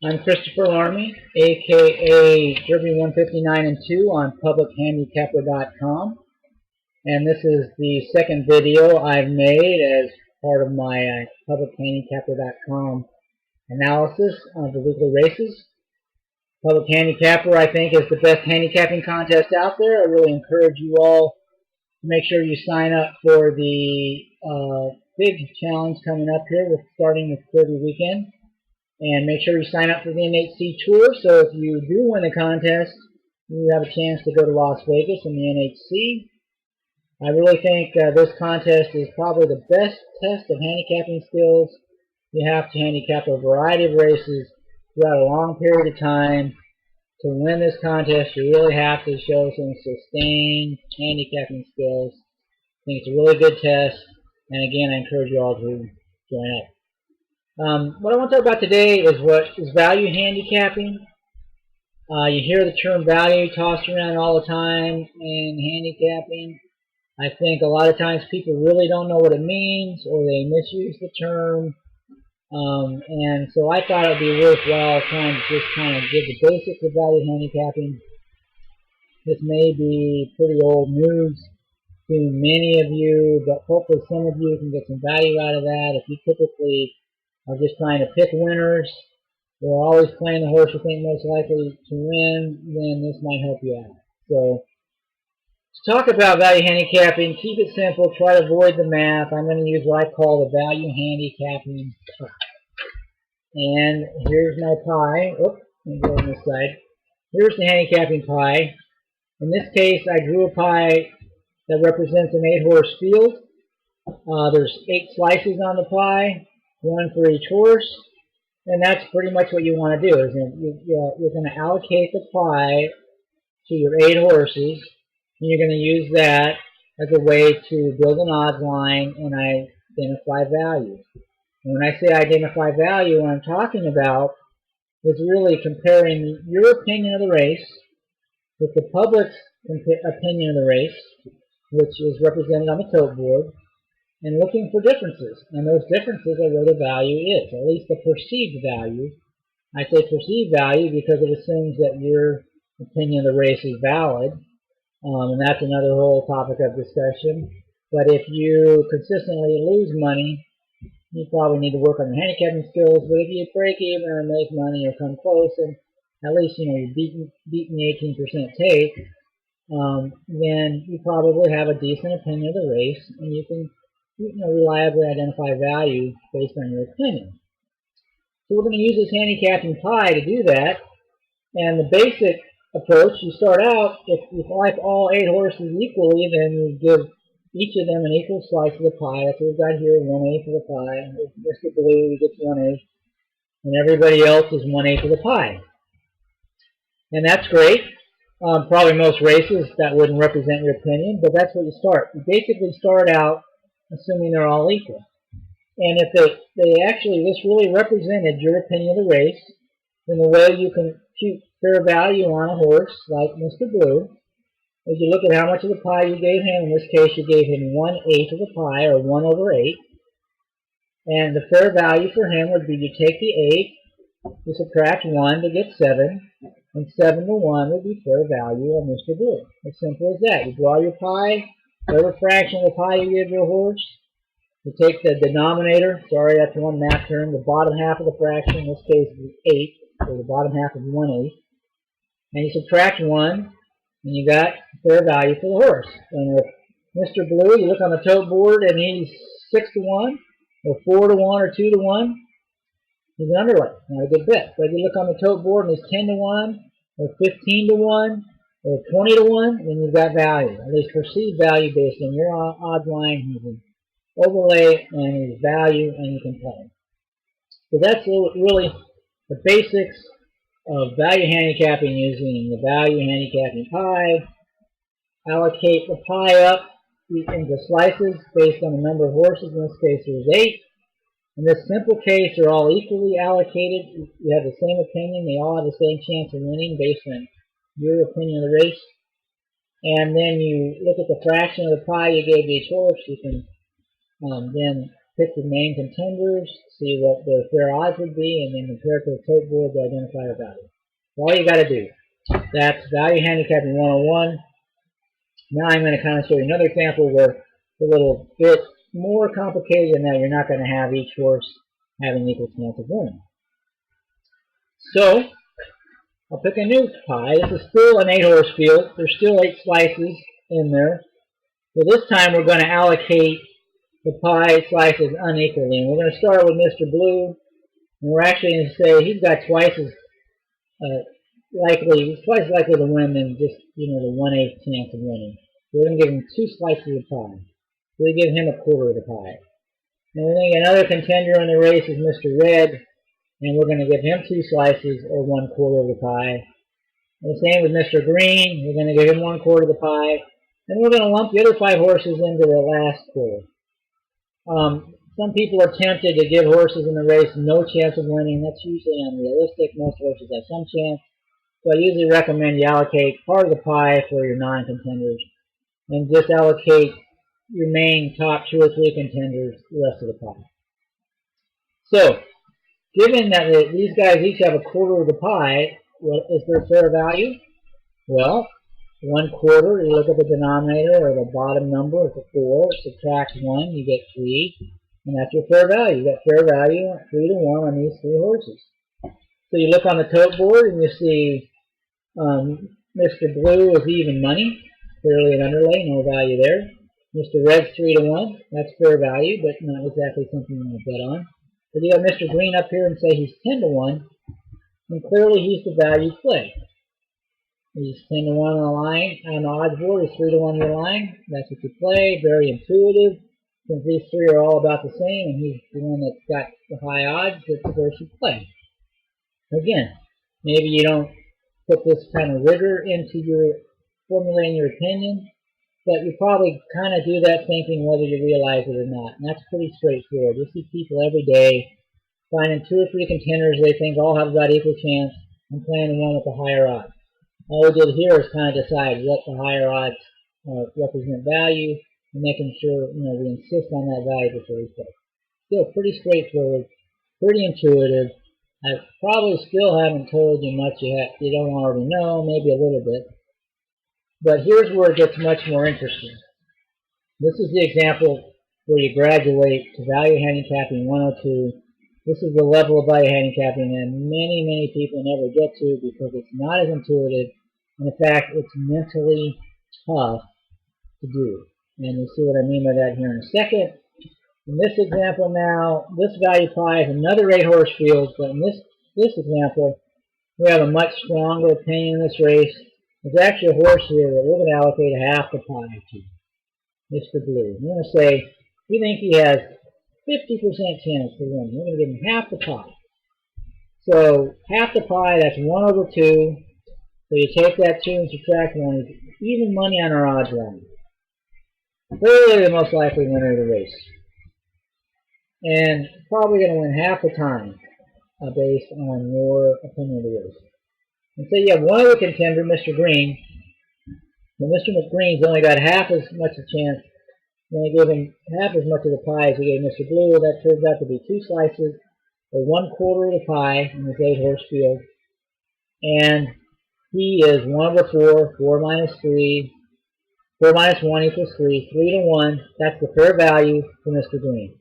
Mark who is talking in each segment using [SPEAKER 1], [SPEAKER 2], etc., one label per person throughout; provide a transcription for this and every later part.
[SPEAKER 1] I'm Christopher Larmey, aka Derby 159 and 2 on publichandicapper.com, and this is the second video I've made as part of my publichandicapper.com analysis of the weekly races. Public Handicapper, I think, is the best handicapping contest out there. I really encourage you all to make sure you sign up for the big challenge coming up here, starting with Derby weekend. And make sure you sign up for the NHC Tour, so if you do win the contest, you have a chance to go to Las Vegas in the NHC. I really think this contest is probably the best test of handicapping skills. You have to handicap a variety of races throughout a long period of time. To win this contest, you really have to show some sustained handicapping skills. I think it's a really good test, and again, I encourage you all to join up. What I want to talk about today is what is value handicapping. You hear the term value tossed around all the time in handicapping. I think a lot of times people really don't know what it means, or they misuse the term. And so I thought it would be worthwhile trying to just kind of give the basics of value handicapping. This may be pretty old news to many of you, but hopefully some of you can get some value out of that. If you typically are just trying to pick winners, or always playing the horse you think most likely to win, then this might help you out. So, to talk about value handicapping, keep it simple, try to avoid the math. I'm going to use what I call the value handicapping pie. And here's my pie. Oops, let me go on this side. Here's the handicapping pie. In this case, I drew a pie that represents an 8-horse field. There's 8 slices on the pie, 1 for each horse, and that's pretty much what you want to do. Is you're going to allocate the pie to your 8 horses, and you're going to use that as a way to build an odds line and identify value. And when I say identify value, what I'm talking about is really comparing your opinion of the race with the public's opinion of the race, which is represented on the tote board, and looking for differences. And those differences are where the value is, at least the perceived value. I say perceived value because it assumes that your opinion of the race is valid, and that's another whole topic of discussion. But if you consistently lose money, you probably need to work on your handicapping skills. But if you break even or make money or come close, and at least you're beating the 18% take, then you probably have a decent opinion of the race, and you can reliably identify value based on your opinion. So we're going to use this handicapping pie to do that. And the basic approach, you start out, if you like all 8 horses equally, then you give each of them an equal slice of the pie. That's what we've got here, 1/8 of the pie. Mr. Blue gets 1/8, and everybody else is 1/8 of the pie. And that's great. Probably most races that wouldn't represent your opinion, but that's what you start. You basically start out assuming they're all equal. And if this really represented your opinion of the race, then the way you can compute fair value on a horse like Mr. Blue is you look at how much of the pie you gave him. In this case, you gave him 1/8 of the pie, or 1/8. And the fair value for him would be you take the 8, you subtract 1 to get 7, and 7 to 1 would be fair value of Mr. Blue. As simple as that. You draw your pie, whatever fraction of the pie you give your horse, you take the denominator, sorry that's one math term, the bottom half of the fraction, in this case is 8, so the bottom half is 1/8, and you subtract 1, and you got fair value for the horse. And with Mr. Blue, you look on the tote board and he's 6 to 1, or 4 to 1, or 2 to 1, he's an underweight, not a good bet. But if you look on the tote board and he's 10 to 1, or 15 to 1, or 20 to 1, then you've got value, at least perceived value based on your odds line. He's an overlay and his value, and you can play. So that's really the basics of value handicapping using the value handicapping pie. Allocate the pie up into slices based on the number of horses. In this case, there's 8. In this simple case, they're all equally allocated. You have the same opinion. They all have the same chance of winning based on your opinion of the race. And then you look at the fraction of the pie you gave each horse. You can then pick the main contenders, see what their fair odds would be, and then compare it to the tote board to identify a value. That's all you got to do. That's Value Handicapping 101. Now I'm going to kind of show you another example where it's a little bit more complicated than that. You're not going to have each horse having an equal chance of winning. So, I'll pick a new pie. This is still an 8-horse field. There's still 8 slices in there. So this time we're going to allocate the pie slices unequally. And we're going to start with Mr. Blue. And we're actually going to say he's got twice as likely to win than just, the 1/8 chance of winning. So we're going to give him 2 slices of pie. So we give him a quarter of the pie. And we're going to get another contender in the race is Mr. Red. And we're going to give him 2 slices or 1/4 of the pie. And the same with Mr. Green. We're going to give him 1/4 of the pie. And we're going to lump the other 5 horses into the last quarter. Some people are tempted to give horses in the race no chance of winning. That's usually unrealistic. Most horses have some chance. So I usually recommend you allocate part of the pie for your non-contenders. And just allocate your main top 2 or 3 contenders the rest of the pie. So, given that these guys each have a quarter of the pie, what is their fair value? Well, 1/4, you look at the denominator or the bottom number, it's a 4, subtract 1, you get 3, and that's your fair value. You got fair value 3-to-1 on these 3 horses. So you look on the tote board and you see Mr. Blue is even money, clearly an underlay, no value there. Mr. Red's 3-to-1, that's fair value, but not exactly something you want to bet on. But you have Mr. Green up here and say he's 10-to-1, and clearly he's the value play. He's 10-to-1 on the line, on the odds board, he's 3-to-1 your line, that's what you play, very intuitive. Since these 3 are all about the same, and he's the one that's got the high odds, that's the horse you play. Again, maybe you don't put this kind of rigor into your formulating your opinion, but you probably kind of do that thinking whether you realize it or not. And that's pretty straightforward. You see people every day finding 2 or 3 contenders they think all have about equal chance and playing the one with the higher odds. All we did here is kind of decide what the higher odds represent value and making sure we insist on that value before we play. Still pretty straightforward, pretty intuitive. I probably still haven't told you much you don't already know, maybe a little bit. But here's where it gets much more interesting. This is the example where you graduate to Value Handicapping 102. This is the level of value handicapping that many people never get to because it's not as intuitive, and in fact, it's mentally tough to do. And you'll see what I mean by that here in a second. In this example now, this value pie is another 8-horse field, but in this example, we have a much stronger opinion in this race. There's actually a horse here that we're going to allocate half the pie to, Mr. Blue. We're going to say we think he has 50% chance to win. We're going to give him half the pie. So half the pie, that's 1/2. So you take that 2 and subtract 1. It's even money on our odds round. Clearly the most likely winner of the race. And probably going to win half the time based on your opinion of the race. And say you have one other contender, Mr. Green. Well, Mr. McGreen's only got half as much a chance. When I gave him half as much of the pie as we gave Mr. Blue, that turns out to be 2 slices, or 1/4 of the pie in this 8-horse field. And he is 1/4, 4 minus 3, 4 minus 1 equals 3, 3-to-1. That's the fair value for Mr. Green.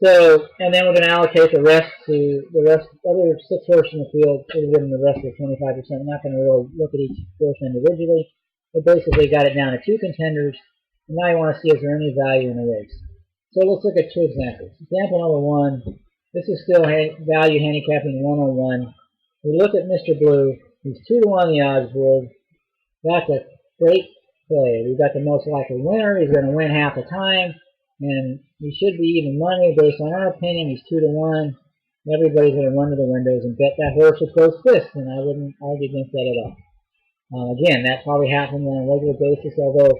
[SPEAKER 1] So, and then we're going to allocate the rest to the other 6 horses in the field. We're going to give them the rest of the 25%. We're not going to really look at each horse individually. We basically got it down to 2 contenders. And now you want to see is there any value in the race. So let's look at 2 examples. Example number 1. This is still value handicapping 101. We look at Mr. Blue. He's 2-to-1 on the odds board. That's a great play. We've got the most likely winner. He's going to win half the time. And he should be even money based on our opinion. He's 2-to-1. Everybody's going to run to the windows and bet that horse with close fists, and I wouldn't argue against that at all. Again, that probably happens on a regular basis, although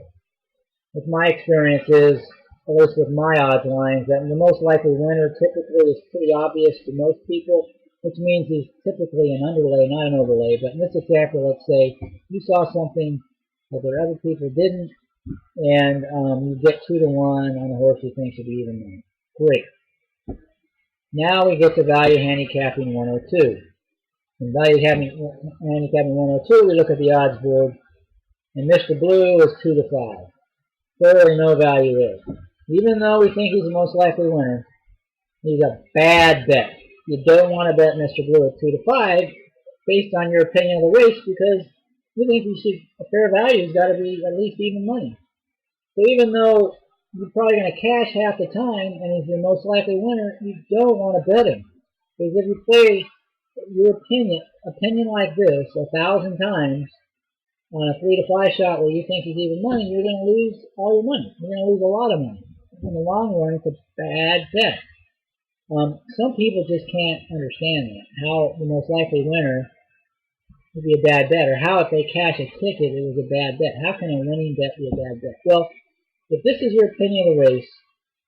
[SPEAKER 1] with my experience is, at least with my odds lines, that the most likely winner typically is pretty obvious to most people, which means he's typically an underlay, not an overlay. But in this example, let's say you saw something that there other people didn't, and you get 2-to-1 on a horse you think should be even money. Great. Now we get to value handicapping 102. In value handicapping 102, we look at the odds board, and Mr. Blue is 2 to 5. Clearly no value there. Even though we think he's the most likely winner, he's a bad bet. You don't want to bet Mr. Blue at 2 to 5 based on your opinion of the race, because you think a fair value has got to be at least even money. So even though you're probably going to cash half the time and he's the most likely winner, you don't want to bet him. Because if you play your opinion like this 1,000 times on a 3 to 5 shot where you think he's even money, you're going to lose all your money. You're going to lose a lot of money. In the long run, it's a bad bet. Some people just can't understand that, how the most likely winner would be a bad bet, or how if they cash a ticket it was a bad bet. How can a winning bet be a bad bet? Well, if this is your opinion of the race,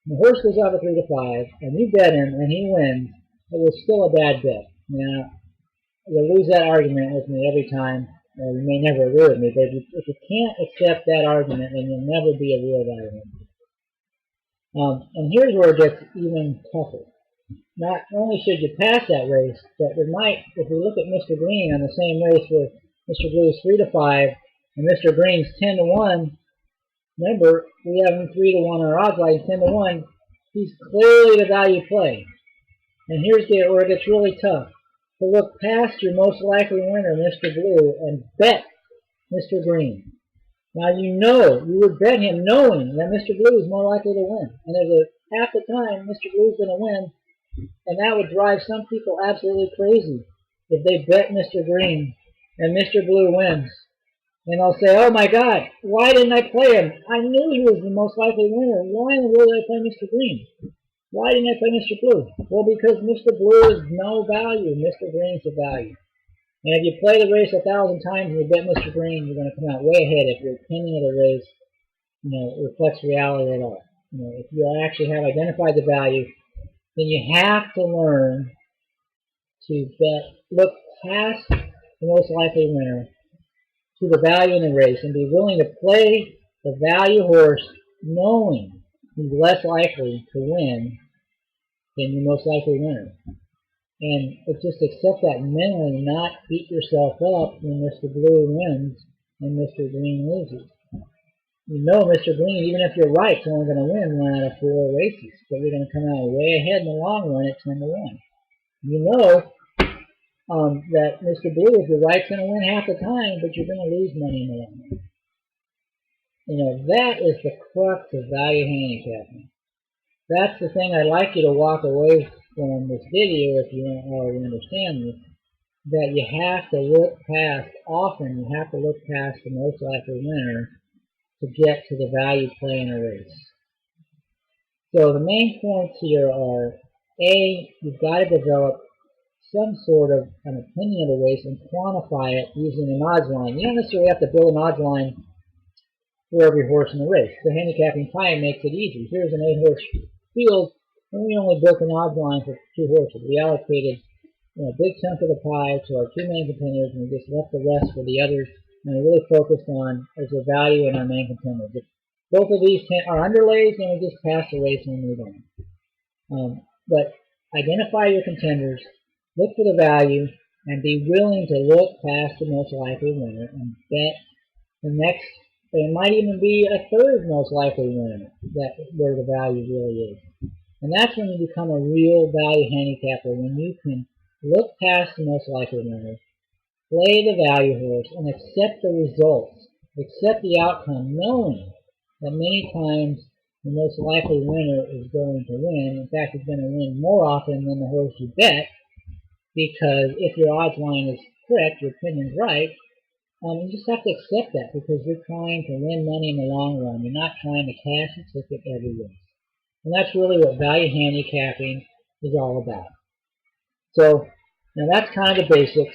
[SPEAKER 1] the horse goes off at 3 to 5, and you bet him and he wins, it was still a bad bet. Now, you'll lose that argument with me every time, or you may never agree with me, but if you can't accept that argument, then you'll never be a real value. And here's where it gets even tougher. Not only should you pass that race, but there might, if we look at Mr. Green on the same race where Mr. Blue's 3 to 5 and Mr. Green's 10 to 1, remember, we have him 3 to 1 on our odds line, 10 to 1. He's clearly the value play. And here's where it gets really tough. To look past your most likely winner, Mr. Blue, and bet Mr. Green. Now you would bet him knowing that Mr. Blue is more likely to win. And there's half the time Mr. Blue's going to win, and that would drive some people absolutely crazy if they bet Mr. Green and Mr. Blue wins. And they'll say, oh my God, why didn't I play him? I knew he was the most likely winner. Why in the world did I play Mr. Green? Why didn't I play Mr. Blue? Well, because Mr. Blue is no value. Mr. Green's the value. And if you play the race 1,000 times and you bet Mr. Green, you're going to come out way ahead if your opinion of the race, reflects reality at all. If you actually have identified the value, then you have to learn to look past the most likely winner to the value in the race and be willing to play the value horse knowing he's less likely to win than your most likely winner. And just accept that mentally, not beat yourself up when Mr. Blue wins and Mr. Green loses. Mr. Green, even if you're right, is only going to win 1 out of 4 races, but you're going to come out way ahead in the long run at 10 to 1. That Mr. Blue, if you're right, is going to win half the time, but you're going to lose money in the long run. That is the crux of value handicapping. That's the thing I'd like you to walk away from this video, if you don't already understand this, that you have to look past, often you have to look past the most likely winner to get to the value play in a race. So the main points here are, A, you've got to develop some sort of an opinion of the race and quantify it using an odds line. You don't necessarily have to build an odds line for every horse in the race. The handicapping pie makes it easy. Here's an 8-horse field, and we only built an odds line for 2 horses. We allocated a big chunk of the pie to our 2 main contenders, and we just left the rest for the others, and we really focused on as a value in our main contenders. If both of these are underlays, then we just pass the race and move on. But identify your contenders, look for the value, and be willing to look past the most likely winner and bet the next. It might even be a third most likely winner where the value really is. And that's when you become a real value handicapper, when you can look past the most likely winner, play the value horse, and accept the results, accept the outcome, knowing that many times the most likely winner is going to win. In fact, he's going to win more often than the horse you bet, because if your odds line is correct, your opinion's right, you just have to accept that, because you're trying to win money in the long run. You're not trying to cash a ticket every race. And that's really what value handicapping is all about. So, now that's kind of the basics.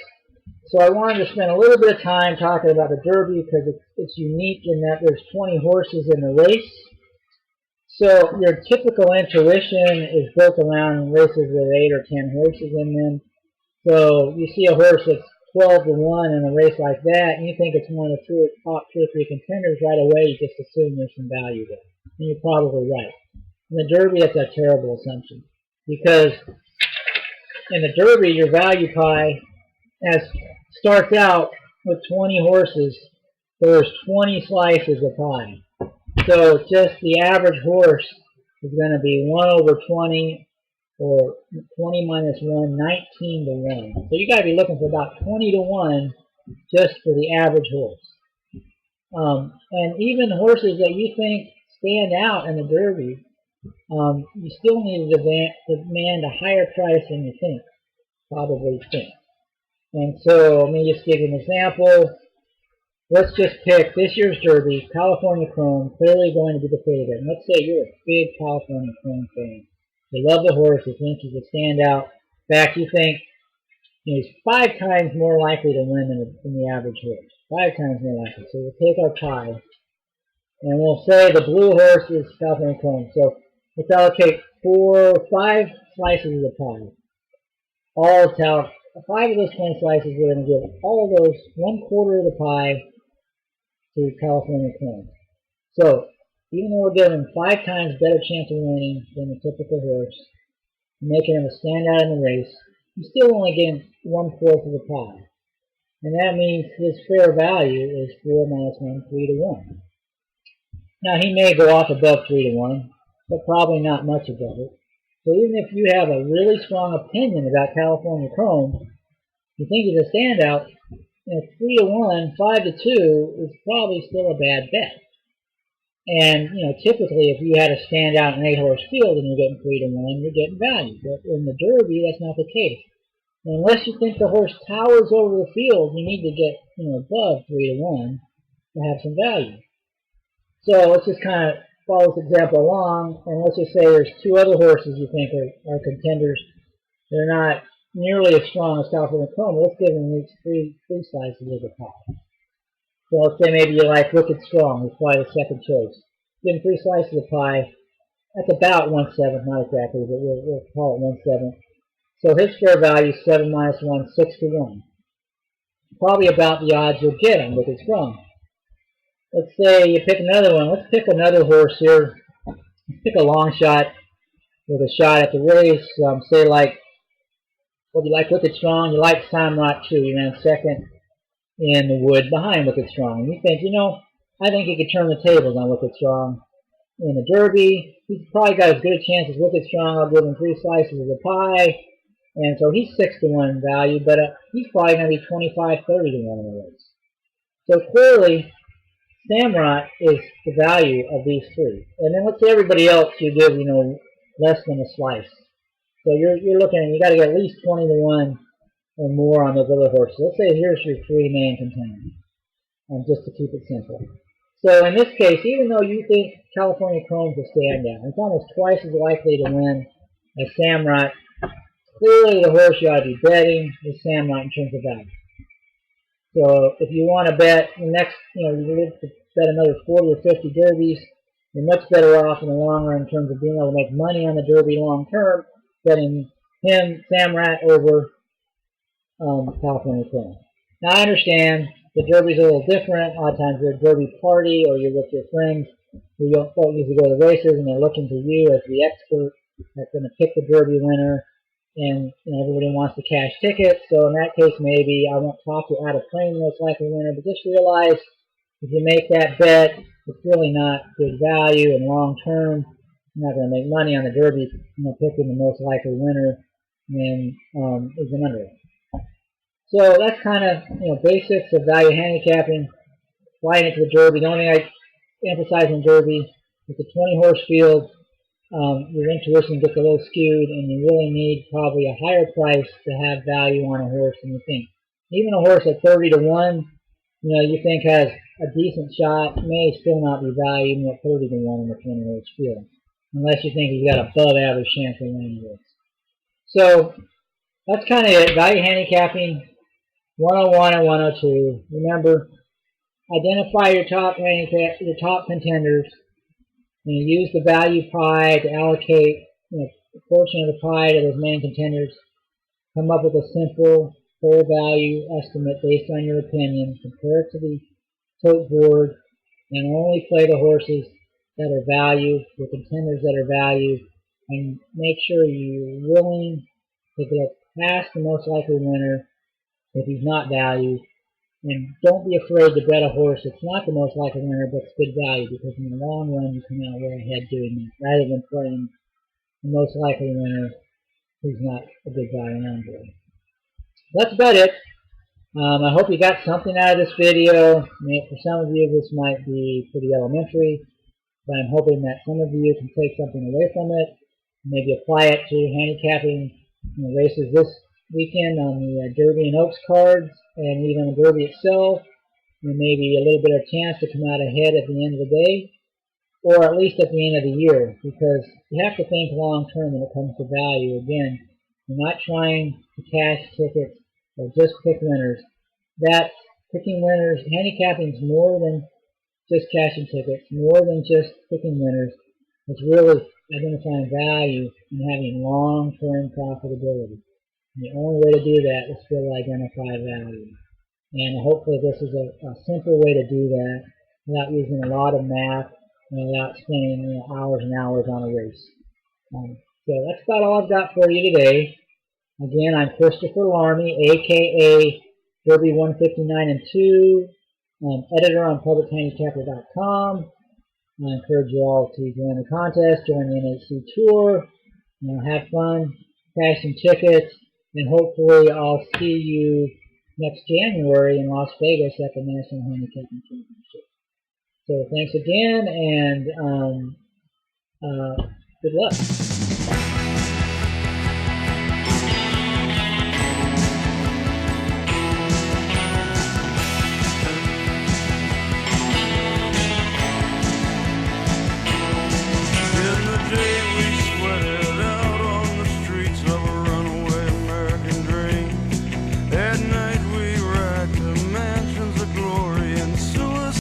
[SPEAKER 1] So I wanted to spend a little bit of time talking about the Derby, because it's unique in that there's 20 horses in the race. So your typical intuition is built around races with 8 or 10 horses in them. So you see a horse that's 12 to 1 in a race like that, and you think it's one of the top 2 or 3 contenders, right away you just assume there's some value there. And you're probably right. In the Derby, that's a terrible assumption. Because in the Derby, your value pie starts out with 20 horses. There's 20 slices of pie. So just the average horse is going to be 1 over 20, or 20 minus 1, 19 to 1. So you got to be looking for about 20 to 1 just for the average horse. And even horses that you think stand out in the Derby, you still need to demand a higher price than you probably think. And so let me just give you an example. Let's just pick this year's Derby, California Chrome, clearly going to be the favorite. And let's say you're a big California Chrome fan. You love the horse, you think he's a standout. In fact, you think he's 5 times more likely to win than the average horse. 5 times more likely. So we'll take our pie, and we'll say the blue horse is California Chrome. So let's allocate 5 slices of the pie. All 5 of those 20 slices, we're going to give all of those 1/4 of the pie to California Chrome. So even though we're giving 5 times better chance of winning than the typical horse, making him a standout in the race, he's still only getting 1/4 of the pie. And that means his fair value is 4 minus 1, 3 to 1. Now he may go off above 3 to 1, but probably not much above it. So even if you have a really strong opinion about California Chrome, you think he's a standout, 3 to 1, 5 to 2 is probably still a bad bet. And typically if you had a standout in an 8-horse field and you're getting 3 to 1, you're getting value. But in the Derby, that's not the case. And unless you think the horse towers over the field, you need to get above 3 to 1 to have some value. So let's just kind of follow this example along, and let's just say there's 2 other horses you think are contenders. They're not nearly as strong as California Chrome. Let's give them each 3 slices of the pie. So let's say maybe you like Wicked Strong, it's probably the second choice. Give him 3 slices of pie. That's about 1/7, not exactly, but we'll call it 1/7. So his fair value is 7 minus 1, 6 to 1. Probably about the odds you'll get on Wicked Strong. Let's say you pick another one. Let's pick another horse here. Let's pick a long shot with a shot at the race. Say like, well, you like Wicked Strong, you like Samrat too. You ran second in the wood behind Wicked Strong. And you think, I think he could turn the tables on Wicked Strong in the Derby. He's probably got as good a chance as Wicked Strong. I'll give him 3 slices of the pie. And so he's 6 to 1 value, but he's probably going to be 25, 30 to 1 in the race. So clearly, Samrat is the value of these 3. And then let's say everybody else you give, less than a slice. So you're looking at, you got to get at least 20 to 1 or more on those other horses. Let's say here's your 3 main contenders, just to keep it simple. So in this case, even though you think California Chrome's a standout, it's almost twice as likely to win as Samrat. Clearly the horse you ought to be betting is Samrat in terms of value. So if you want to bet the next, you bet another 40 or 50 derbies, you're much better off in the long run in terms of being able to make money on the Derby long term, betting him, Samrat, over California Chrome. Now I understand the Derby's a little different. A lot of times you're at a Derby party or you're with your friends who don't usually go to the races and they're looking to you as the expert that's going to pick the Derby winner. And everybody wants to cash tickets, so in that case maybe I won't talk you out of playing the most likely winner, but just realize if you make that bet, it's really not good value and long term. You're not going to make money on the Derby, picking the most likely winner and is an underwriter. So that's kind of basics of value handicapping. Flying into the Derby. The only thing I emphasize in Derby is the 20-horse field. Your intuition gets a little skewed, and you really need probably a higher price to have value on a horse than you think. Even a horse at 30 to 1, you think has a decent shot, may still not be valued at 30 to 1 in the 20-horse field, unless you think he's got a above average chance of winning the race. So that's kind of it. Value handicapping 101 and 102. Remember, identify your top contenders. And you use the value pie to allocate a portion of the pie to those main contenders. Come up with a simple, fair value estimate based on your opinion. Compare it to the tote board, and only play the horses that are valued, your contenders that are valued, and make sure you're willing to get past the most likely winner if he's not valued. And don't be afraid to bet a horse that's not the most likely winner but it's good value, because in the long run you come out way ahead doing that rather than playing the most likely winner who's not a good value number. That's about it. I hope you got something out of this video. For some of you this might be pretty elementary, but I'm hoping that some of you can take something away from it, maybe apply it to handicapping races this weekend on the Derby and Oaks cards, and even the Derby itself, and maybe a little bit of chance to come out ahead at the end of the day, or at least at the end of the year, because you have to think long term when it comes to value. Again, you're not trying to cash tickets or just pick winners. That's picking winners. Handicapping is more than just cashing tickets, more than just picking winners. It's really identifying value and having long-term profitability. And the only way to do that is to really identify value. And hopefully this is a simple way to do that without using a lot of math and without spending hours and hours on a race. So that's about all I've got for you today. Again, I'm Christopher Larmey, aka Derby 159 and 2, editor on publichandicapper.com. I encourage you all to join the contest, join the NHC tour, have fun, cash some tickets, and hopefully I'll see you next January in Las Vegas at the National Handicapping Championship. So thanks again, and good luck.